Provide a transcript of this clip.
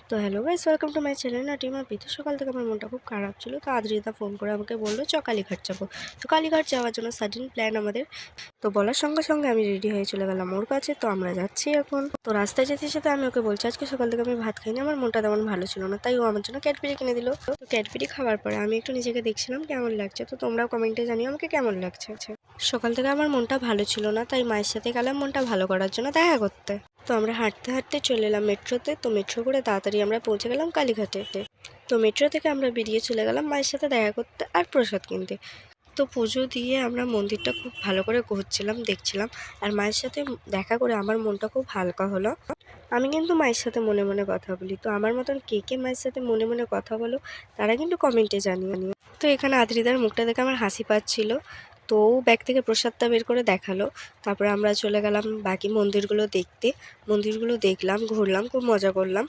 তো hello guys, welcome to my channel নাটিমা পিতু। সকাল থেকে আমার মনটা খুব খারাপ ছিল, তো আদ্রিতা ফোন করে আমাকে বললো কালীঘাট যাবো। তো কালীঘাট যাওয়ার জন্য সাডেন প্ল্যান আমাদের। তো বলার সঙ্গে সঙ্গে আমি রেডি হয়ে চলে গেলাম ওর কাছে। তো আমরা যাচ্ছি এখন। তো রাস্তায় যেতে যেতে আমি ওকে বলছি আজকে সকাল থেকে আমি ভাত খাইনি, আমার মনটা তেমন ভালো ছিল না, তাই ও আমার জন্য ক্যাডবেরি কিনে দিল। তো ক্যাডবেরি খাওয়ার পরে আমি একটু নিজেকে দেখছিলাম কেমন লাগছে। তো তোমরাও কমেন্টে জানিও আমাকে কেমন লাগছে। সকাল থেকে আমার মনটা ভালো ছিল না, তাই মায়ের সাথে গেলাম মনটা ভালো করার জন্য দেখা করতে। তো আমরা হাঁটতে হাঁটতে চলে এলাম মেট্রোতে। তো মেট্রো করে তাড়াতাড়ি আমরা পৌঁছে গেলাম কালীঘাটে। তো মেট্রো থেকে আমরা বেরিয়ে চলে গেলাম মায়ের সাথে দেখা করতে আর প্রসাদ কিনতে। তো পুজো দিয়ে আমরা মন্দিরটা খুব ভালো করে ঘুরছিলাম, দেখছিলাম। আর মায়ের সাথে দেখা করে আমার মনটা খুব হালকা হলো। আমি কিন্তু মায়ের সাথে মনে মনে কথা বলি। তো আমার মতন কে কে মায়ের সাথে মনে মনে কথা বলো তারা কিন্তু কমেন্টে জানিও। তো এখানে আদ্রিদার মুখটা দেখে আমার হাসি পাচ্ছিল। তো ও ব্যাগ থেকে প্রসাদটা বের করে দেখালো। তারপরে আমরা চলে গেলাম বাকি মন্দিরগুলো দেখতে। মন্দিরগুলো দেখলাম, ঘুরলাম, খুব মজা করলাম।